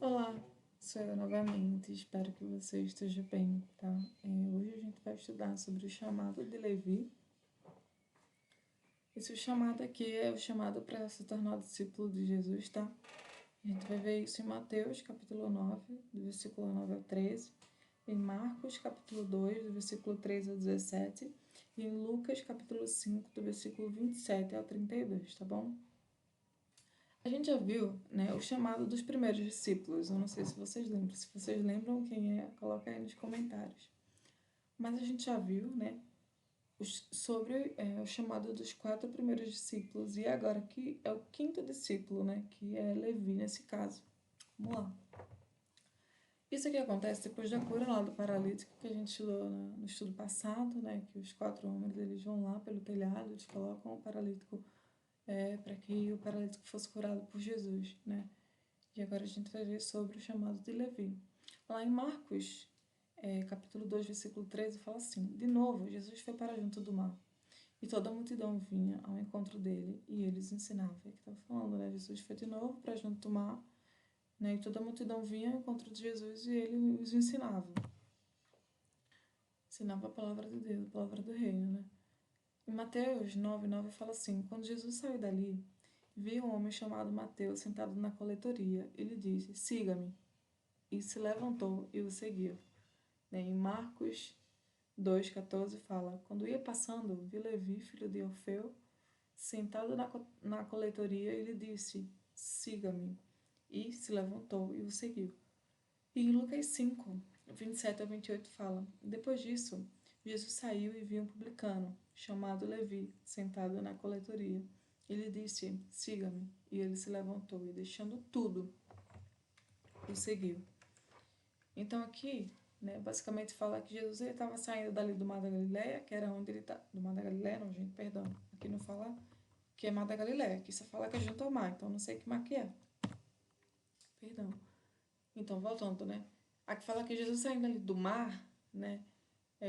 Olá, sou eu novamente, espero que você esteja bem, tá? Hoje a gente vai estudar sobre o chamado de Levi. Esse chamado aqui é o chamado para se tornar discípulo de Jesus, tá? A gente vai ver isso em Mateus, capítulo 9, do versículo 9 ao 13, em Marcos, capítulo 2, do versículo 3 ao 17, e em Lucas, capítulo 5, do versículo 27 ao 32, tá bom? A gente já viu, né, o chamado dos primeiros discípulos. Eu não sei se vocês lembram. Se vocês lembram quem é, coloca aí nos comentários. Mas a gente já viu, né, sobre o chamado dos 4 primeiros discípulos. E agora que é o quinto discípulo, né, que é Levi nesse caso. Vamos lá. Isso aqui acontece depois da cura lá do paralítico que a gente estudou no estudo passado, né, que os 4 homens eles vão lá pelo telhado, eles colocam o paralítico para que o paralítico fosse curado por Jesus, né? E agora a gente vai ver sobre o chamado de Levi. Lá em Marcos, capítulo 2, versículo 13, fala assim: De novo, Jesus foi para junto do mar, e toda a multidão vinha ao encontro dele, e eles ensinavam. É que estava falando, né? Jesus foi de novo para junto do mar, né? E toda a multidão vinha ao encontro de Jesus e ele os ensinava. Ensinava a palavra de Deus, a palavra do reino, né? Em Mateus 9:9 fala assim: Quando Jesus saiu dali, viu um homem chamado Mateus sentado na coletoria. Ele disse: Siga-me. E se levantou e o seguiu. Em Marcos 2,14 fala: Quando ia passando, vi Levi, filho de Orfeu, sentado na coletoria, e lhe disse: Siga-me. E se levantou e o seguiu. E em Lucas 5, 27 a 28 fala: Depois disso, Jesus saiu e viu um publicano, chamado Levi, sentado na coletoria. Ele disse: Siga-me. E ele se levantou e, deixando tudo, o seguiu. Então aqui, né, basicamente fala que Jesus estava saindo dali do Mar da Galileia, que era onde ele está. Do Mar da Galileia, não, gente, perdão. Aqui não fala que é Mar da Galileia, aqui só fala que é junto ao mar, então não sei que mar que é. Perdão. Então, voltando, né? Aqui fala que Jesus saindo ali do mar, né?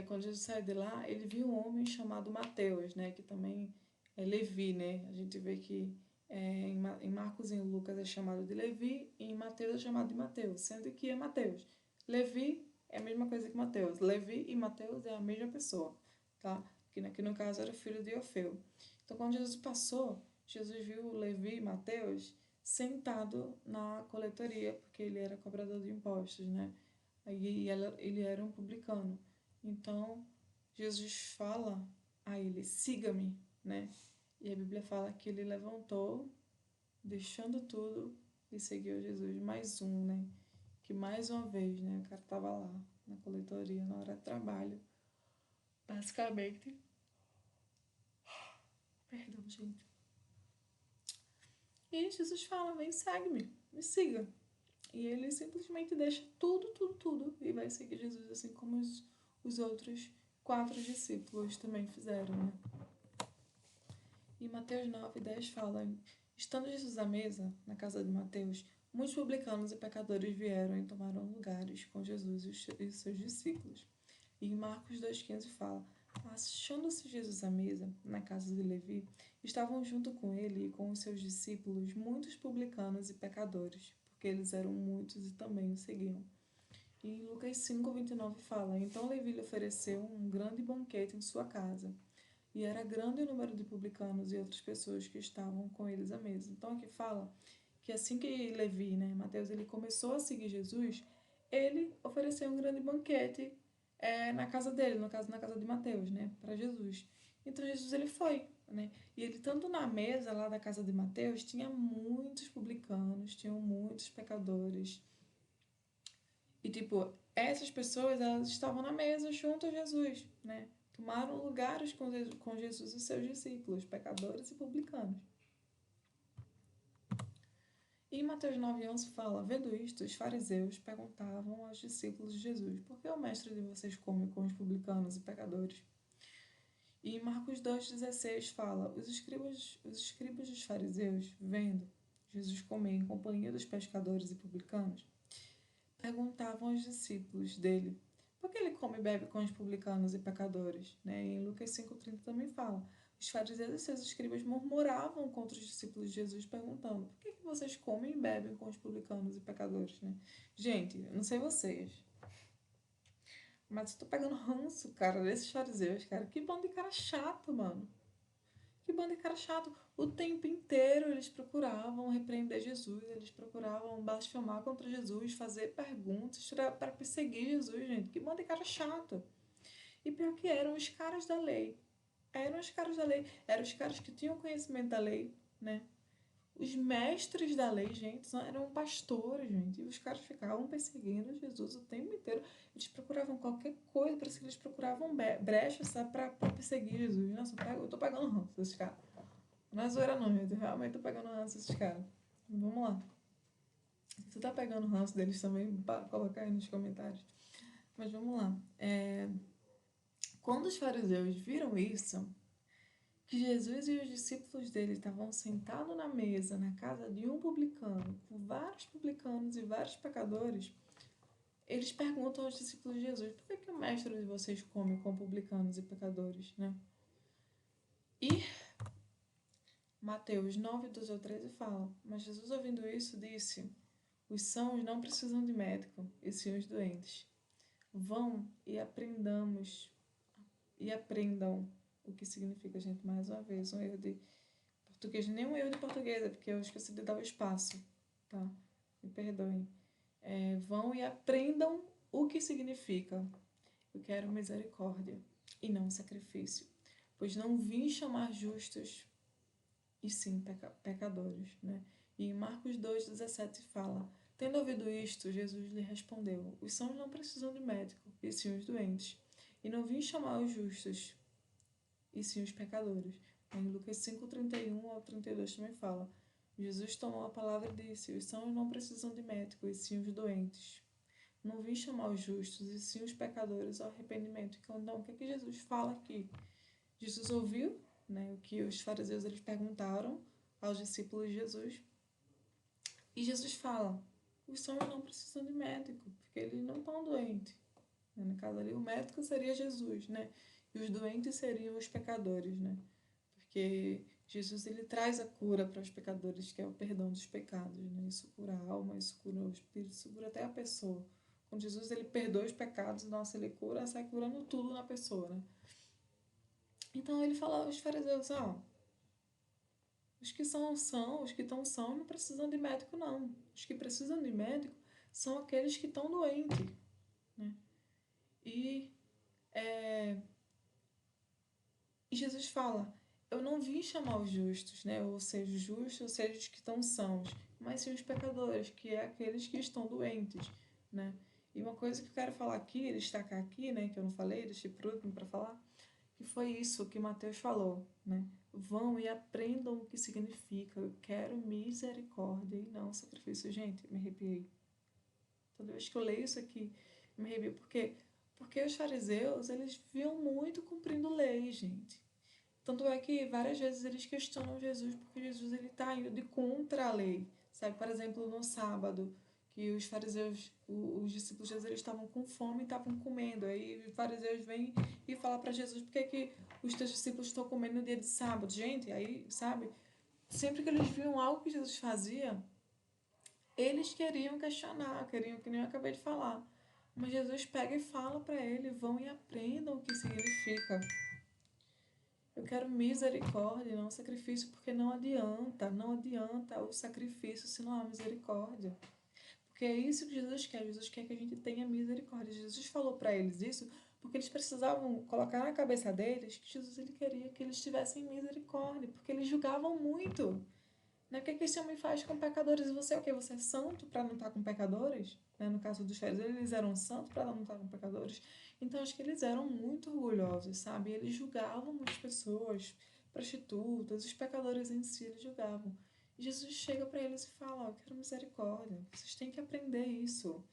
Quando Jesus saiu de lá, ele viu um homem chamado Mateus, né? Que também é Levi, né? A gente vê que em Marcos e em Lucas é chamado de Levi e em Mateus é chamado de Mateus, sendo que é Mateus. Levi é a mesma coisa que Mateus. Levi e Mateus é a mesma pessoa, tá? Que aqui no caso era filho de Orfeu. Então, quando Jesus passou, Jesus viu Levi e Mateus sentado na coletoria, porque ele era cobrador de impostos, né? Aí ele era um publicano. Então, Jesus fala a ele: siga-me, né? E a Bíblia fala que ele levantou, deixando tudo, e seguiu Jesus. Mais um, né? Que mais uma vez, né? O cara tava lá na coletoria, na hora de trabalho. Basicamente. Perdão, gente. E Jesus fala: vem, segue-me, me siga. E ele simplesmente deixa tudo, tudo, tudo e vai seguir Jesus, assim como os outros 4 discípulos também fizeram, né? E Mateus 9:10 fala: Estando Jesus à mesa, na casa de Mateus, muitos publicanos e pecadores vieram e tomaram lugares com Jesus e os seus discípulos. E em Marcos 2,15 fala: Achando-se Jesus à mesa, na casa de Levi, estavam junto com ele e com os seus discípulos muitos publicanos e pecadores, porque eles eram muitos e também o seguiam. E em Lucas 5:29 fala: Então Levi lhe ofereceu um grande banquete em sua casa. E era grande o número de publicanos e outras pessoas que estavam com eles à mesa. Então aqui fala que assim que Levi, né, Mateus, ele começou a seguir Jesus, ele ofereceu um grande banquete na casa dele, no caso na casa de Mateus, né, para Jesus. Então Jesus ele foi, né? E ele tanto na mesa lá da casa de Mateus tinha muitos publicanos, tinham muitos pecadores. E tipo, essas pessoas elas estavam na mesa junto a Jesus, né? Tomaram lugares com Jesus e seus discípulos, pecadores e publicanos. E em Mateus 9:11 fala: Vendo isto, os fariseus perguntavam aos discípulos de Jesus: Por que o mestre de vocês come com os publicanos e pecadores? E em Marcos 2,16 fala: os escribas dos fariseus, vendo Jesus comer em companhia dos pescadores e publicanos, perguntavam aos discípulos dele: Por que ele come e bebe com os publicanos e pecadores? Né? E em Lucas 5,30 também fala: Os fariseus e seus escribas murmuravam contra os discípulos de Jesus, perguntando: por que vocês comem e bebem com os publicanos e pecadores, né? Gente, eu não sei vocês, mas eu tô pegando ranço, cara, desses fariseus, cara. Que bando de cara chato, mano. Que bando de cara chato. O tempo inteiro eles procuravam repreender Jesus, eles procuravam blasfemar contra Jesus, fazer perguntas para perseguir Jesus, gente. Que bando de cara chato. E pior que eram os caras da lei. Eram os caras da lei. Eram os caras que tinham conhecimento da lei, né? Os mestres da lei, gente, eram pastores, gente. E os caras ficavam perseguindo Jesus o tempo inteiro. Eles procuravam qualquer coisa, parece que eles procuravam brechas, sabe, pra perseguir Jesus. Nossa, eu tô pegando ranço desses caras. Não é zoeira não, gente. Eu realmente tô pegando ranço desses caras. Vamos lá. Se tu tá pegando ranço deles também, coloca aí nos comentários. Mas vamos lá. Quando os fariseus viram isso, que Jesus e os discípulos dele estavam sentados na mesa, na casa de um publicano, com vários publicanos e vários pecadores, eles perguntam aos discípulos de Jesus: por que o mestre de vocês come com publicanos e pecadores, né? E Mateus 9, 12 ao 13 fala: mas Jesus, ouvindo isso, disse: os sãos não precisam de médico, e sim os doentes. Vão e aprendam o que significa, gente, mais uma vez, um erro de português, nem um erro de português, é porque eu esqueci de dar o espaço, tá? Me perdoem. Vão e aprendam o que significa: eu quero misericórdia e não sacrifício, pois não vim chamar justos, e sim pecadores, né? E em Marcos 2,17 fala: tendo ouvido isto, Jesus lhe respondeu: os sãos não precisam de médico, e sim os doentes. E não vim chamar os justos, e sim os pecadores. Em Lucas 5:31 ao 32 também fala: Jesus tomou a palavra e disse: os sãos não precisam de médico, e sim os doentes. Não vim chamar os justos, e sim os pecadores ao arrependimento. Então, o que Jesus fala aqui? Jesus ouviu, né, o que os fariseus eles perguntaram aos discípulos de Jesus, e Jesus fala: os sãos não precisam de médico, porque eles não estão doentes. No caso ali, o médico seria Jesus, né? E os doentes seriam os pecadores, né? Porque Jesus ele traz a cura para os pecadores, que é o perdão dos pecados, né? Isso cura a alma, isso cura o espírito, isso cura até a pessoa. Quando Jesus ele perdoa os pecados, nossa, ele cura, sai curando tudo na pessoa, né? Então ele fala aos fariseus: ó, os que os que estão são, não precisam de médico, não. Os que precisam de médico são aqueles que estão doentes, né? E, é, e Jesus fala: eu não vim chamar os justos, né? Ou seja, os justos, ou seja, os que estão sãos, mas sim os pecadores, que é aqueles que estão doentes, né? E uma coisa que eu quero falar aqui, destacar aqui, né, que eu não falei, deixei por último para falar, que foi isso que Mateus falou, né? Vão e aprendam o que significa: eu quero misericórdia e não sacrifício. Gente, me arrepiei. Toda vez que eu leio isso aqui, me arrepio. Porque os fariseus, eles viam muito cumprindo lei, gente. Tanto é que várias vezes eles questionam Jesus, porque Jesus ele está indo de contra a lei. Sabe, por exemplo, no sábado, que os fariseus, os discípulos de Jesus, eles estavam com fome e estavam comendo. Aí os fariseus vêm e falam para Jesus: por que, que os teus discípulos estão comendo no dia de sábado? Gente, aí, sabe, sempre que eles viam algo que Jesus fazia, eles queriam questionar, queriam, que nem eu acabei de falar. Mas Jesus pega e fala para ele: vão e aprendam o que significa: eu quero misericórdia, não sacrifício, porque não adianta o sacrifício se não há misericórdia. Porque é isso que Jesus quer. Jesus quer que a gente tenha misericórdia. Jesus falou para eles isso porque eles precisavam colocar na cabeça deles que Jesus ele queria que eles tivessem misericórdia, porque eles julgavam muito. Né? O que esse homem faz com pecadores? E você é o quê? Você é santo para não estar com pecadores? Né? No caso dos fariseus, eles eram santos para não estar com pecadores. Então, acho que eles eram muito orgulhosos, sabe? Eles julgavam muitas pessoas, prostitutas, os pecadores em si, eles julgavam. E Jesus chega para eles e fala: eu quero misericórdia. Vocês têm que aprender isso.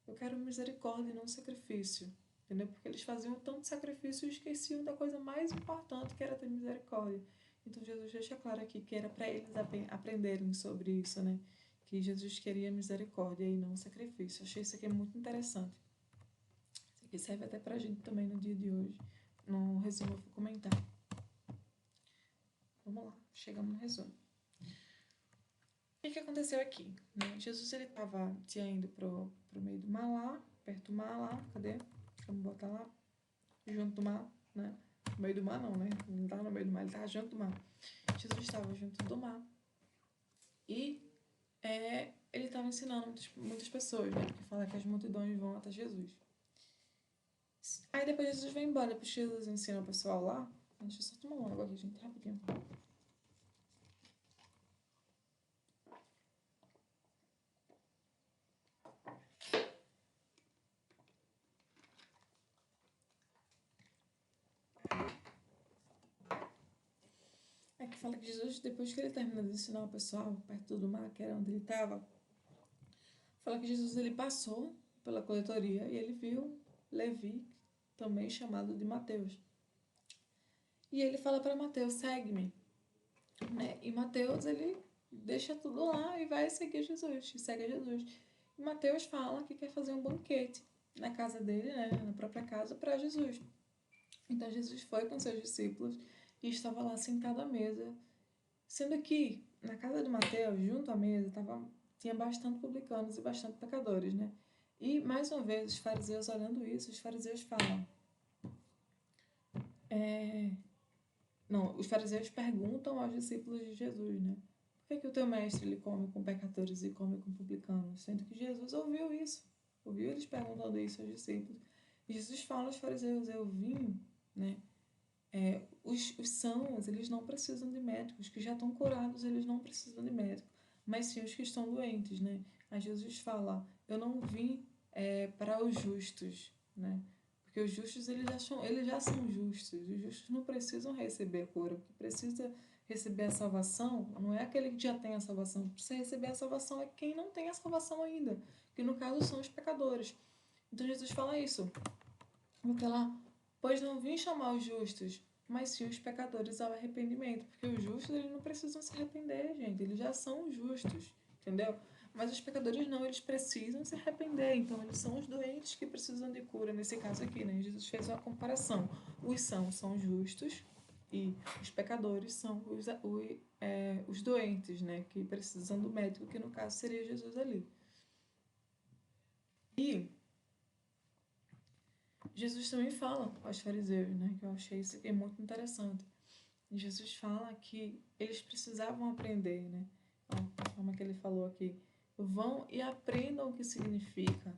Eu quero misericórdia e não sacrifício. Entendeu? Porque eles faziam tanto sacrifício e esqueciam da coisa mais importante, que era ter misericórdia. Então Jesus deixa claro aqui que era para eles aprenderem sobre isso, né? Que Jesus queria misericórdia e não sacrifício. Achei isso aqui muito interessante. Isso aqui serve até pra gente também no dia de hoje. No resumo eu vou comentar. vamos lá, chegamos no resumo. O que aconteceu aqui? Né? Jesus, ele tinha ido pro meio do mar lá, perto do mar lá, cadê? Vamos botar lá, junto do mar, né? No meio do mar não, né? Ele não estava no meio do mar, ele estava junto do mar. Jesus estava junto do mar e ele estava ensinando muitas pessoas, né? Porque fala que as multidões vão até Jesus. Aí depois Jesus vai embora, depois Jesus ensina o pessoal lá. Deixa eu só tomar uma água aqui, gente, rapidinho. É que fala que Jesus, depois que ele termina de ensinar o pessoal perto do mar, que era onde ele estava, fala que Jesus ele passou pela coletoria e ele viu Levi, também chamado de Mateus. E ele fala para Mateus, segue-me. Né? E Mateus, ele deixa tudo lá e vai seguir Jesus, e segue Jesus. E Mateus fala que quer fazer um banquete na casa dele, né? Na própria casa, para Jesus. Então Jesus foi com seus discípulos e estava lá sentado à mesa, sendo que na casa de Mateus, junto à mesa, tinha bastante publicanos e bastante pecadores, né? E, mais uma vez, os fariseus olhando isso, os fariseus falam... Não, os fariseus perguntam aos discípulos de Jesus, né? Por que o teu mestre ele come com pecadores e come com publicanos? Sendo que Jesus ouviu isso. Ouviu eles perguntando isso aos discípulos. E Jesus fala aos fariseus, eu vim, né? Os sãos, eles não precisam de médicos, que já estão curados, eles não precisam de médico, mas sim os que estão doentes, né? Aí Jesus fala, eu não vim para os justos, né? Porque os justos, eles já são justos, os justos não precisam receber a cura, o que precisa receber a salvação não é aquele que já tem a salvação, precisa receber a salvação é quem não tem a salvação ainda, que no caso são os pecadores. Então Jesus fala isso, porque lá, pois não vim chamar os justos, mas sim os pecadores ao arrependimento. Porque os justos, eles não precisam se arrepender, gente. Eles já são justos, entendeu? Mas os pecadores não, eles precisam se arrepender. Então, eles são os doentes que precisam de cura, nesse caso aqui, né? Jesus fez uma comparação. Os sãos são justos e os pecadores são os doentes, né? Que precisam do médico, que no caso seria Jesus ali. E Jesus também fala aos fariseus, né, que eu achei isso aqui muito interessante. Jesus fala que eles precisavam aprender, né, a forma que ele falou aqui. Vão e aprendam o que significa.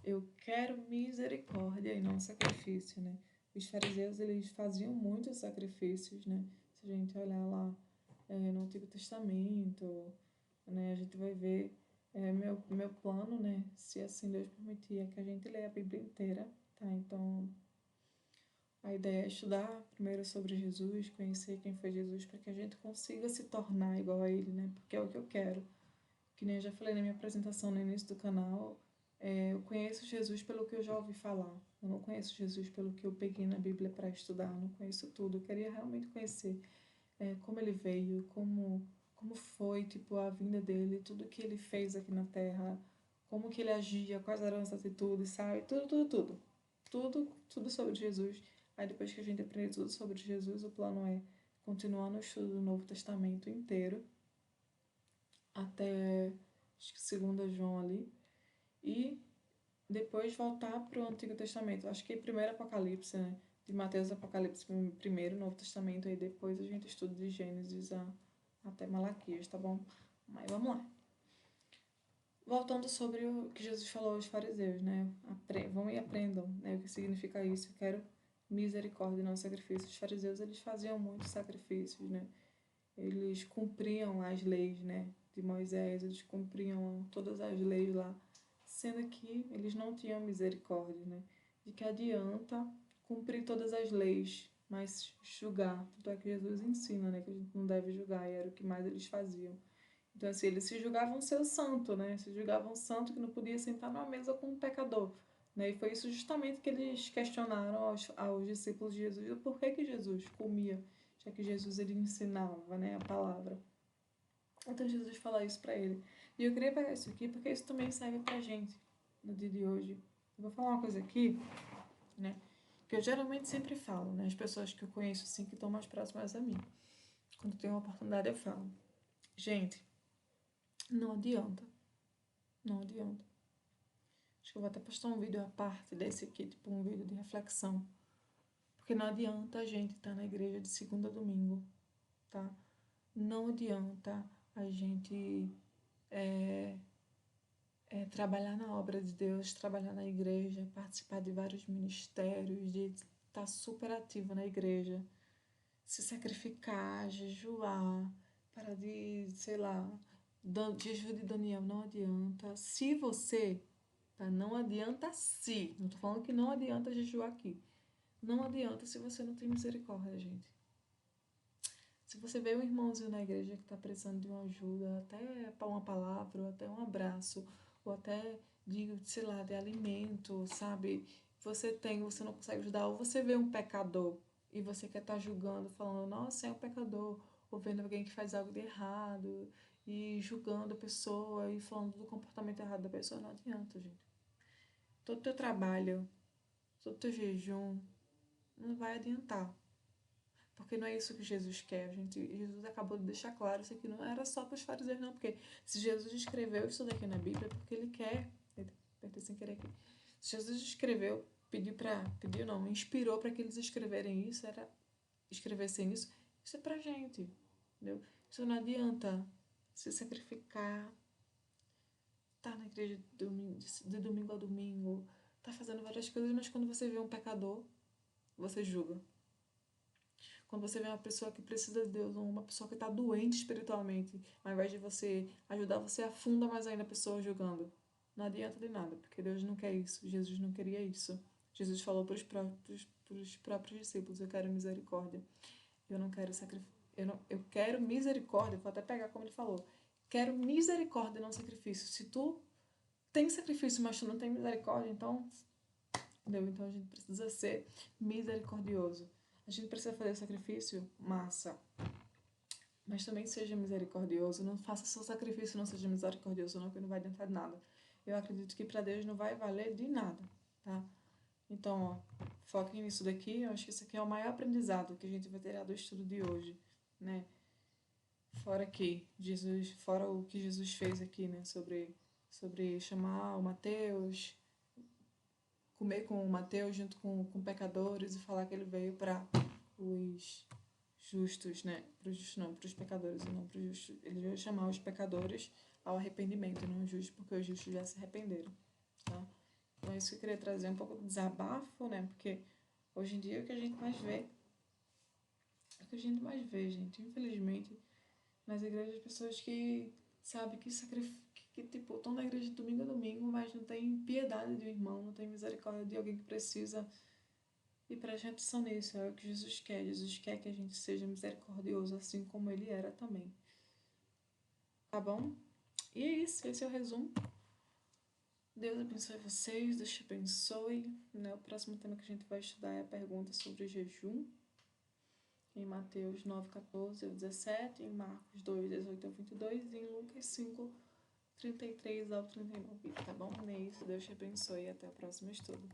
Eu quero misericórdia e não sacrifício, né. Os fariseus, eles faziam muitos sacrifícios, né. Se a gente olhar lá no Antigo Testamento, né, a gente vai ver meu plano, né, se assim Deus permitir, é que a gente leia a Bíblia inteira. Tá, então a ideia é estudar primeiro sobre Jesus, conhecer quem foi Jesus, para que a gente consiga se tornar igual a ele, né? Porque é o que eu quero. Que nem eu já falei na minha apresentação no início do canal, eu conheço Jesus pelo que eu já ouvi falar. Eu não conheço Jesus pelo que eu peguei na Bíblia para estudar, eu não conheço tudo. Eu queria realmente conhecer como ele veio, como foi, tipo, a vinda dele, tudo que ele fez aqui na Terra, como que ele agia, quais eram as atitudes, sabe? Tudo sobre Jesus. Aí depois que a gente aprende tudo sobre Jesus, o plano é continuar no estudo do Novo Testamento inteiro, até acho que 2 João ali, e depois voltar para o Antigo Testamento. Acho que primeiro Apocalipse, né? De Mateus Apocalipse primeiro, Novo Testamento, aí depois a gente estuda de Gênesis até Malaquias, tá bom? Mas vamos lá. Voltando sobre o que Jesus falou aos fariseus, né? Vão e aprendam, né? O que significa isso. Eu quero misericórdia e não sacrifício. Os fariseus, eles faziam muitos sacrifícios, né? Eles cumpriam as leis, né? De Moisés, eles cumpriam todas as leis lá, sendo que eles não tinham misericórdia, né? De que adianta cumprir todas as leis, mas julgar. Tanto é que Jesus ensina, né? Que a gente não deve julgar, e era o que mais eles faziam. Então, assim, eles se julgavam ser o santo, né? Se julgavam santo que não podia sentar numa mesa com um pecador. Né? E foi isso justamente que eles questionaram aos discípulos de Jesus, o porquê que Jesus comia, já que Jesus ele ensinava, né, a palavra. Então Jesus fala isso para ele. E eu queria pegar isso aqui porque isso também serve pra gente no dia de hoje. Eu vou falar uma coisa aqui, né, que eu geralmente sempre falo, né, as pessoas que eu conheço assim que estão mais próximas a mim. Quando tem uma oportunidade eu falo. Gente, não adianta. Não adianta. Acho que eu vou até postar um vídeo à parte desse aqui, tipo um vídeo de reflexão. Porque não adianta a gente estar na igreja de segunda a domingo, tá? Não adianta a gente trabalhar na obra de Deus, trabalhar na igreja, participar de vários ministérios, de estar super ativo na igreja, se sacrificar, jejuar, para de, sei lá, jejum de Daniel não adianta. Se você, tá? Não adianta se, não tô falando que não adianta jejuar aqui. Não adianta se você não tem misericórdia, gente. Se você vê um irmãozinho na igreja que está precisando de uma ajuda, até para uma palavra, ou até um abraço, ou até de, sei lá, de alimento, sabe? Você não consegue ajudar, ou você vê um pecador e você quer estar julgando, falando, nossa, é um pecador, ou vendo alguém que faz algo de errado, e julgando a pessoa, e falando do comportamento errado da pessoa, não adianta, gente. Todo teu trabalho, todo teu jejum, não vai adiantar. Porque não é isso que Jesus quer, gente. Jesus acabou de deixar claro, isso aqui não era só para os fariseus, não. Porque se Jesus escreveu isso daqui na Bíblia, é porque ele quer. Apertei sem querer aqui. Se Jesus escreveu, pediu não, inspirou para que eles escrevessem isso, isso é pra gente, entendeu? Isso não adianta se sacrificar, tá na igreja de domingo a domingo, tá fazendo várias coisas, mas quando você vê um pecador, você julga. Quando você vê uma pessoa que precisa de Deus, ou uma pessoa que está doente espiritualmente, ao invés de você ajudar, você afunda mais ainda a pessoa julgando. Não adianta de nada, porque Deus não quer isso. Jesus não queria isso. Jesus falou para os próprios discípulos: eu quero misericórdia. Eu não quero sacrifício. Eu quero misericórdia. Vou até pegar como ele falou. Quero misericórdia, não sacrifício. Se tu tem sacrifício, mas tu não tem misericórdia, então, entendeu? Então a gente precisa ser misericordioso. A gente precisa fazer sacrifício, massa. Mas também seja misericordioso. Não faça seu sacrifício, não seja misericordioso, não, porque não vai adiantar de nada. Eu acredito que para Deus não vai valer de nada, tá? Então, ó, foquem nisso daqui. Eu acho que isso aqui é o maior aprendizado que a gente vai tirar do estudo de hoje, né? Fora o que Jesus fez aqui, né? Sobre chamar o Mateus, comer com o Mateus junto com pecadores e falar que ele veio para os justos, né? Para os justos não, para os pecadores e não para os justos. Ele veio chamar os pecadores ao arrependimento, não os justos, porque os justos já se arrependeram, tá? Então é isso que eu queria trazer, um pouco de desabafo, né? Porque hoje em dia é o que a gente mais vê. É o que a gente mais vê, gente. Infelizmente, nas igrejas, pessoas que, sabe, que tipo, estão na igreja de domingo a domingo, mas não tem piedade de um irmão, não tem misericórdia de alguém que precisa. E pra gente só nisso, é o que Jesus quer. Jesus quer que a gente seja misericordioso, assim como ele era também. Tá bom? E é isso, esse é o resumo. Deus abençoe vocês, Deus te abençoe. Né? O próximo tema que a gente vai estudar é a pergunta sobre jejum. Em Mateus 9, 14 ao 17, em Marcos 2, 18 ao 22 e em Lucas 5, 33 ao 39. Tá bom? É isso, Deus te abençoe e até o próximo estudo.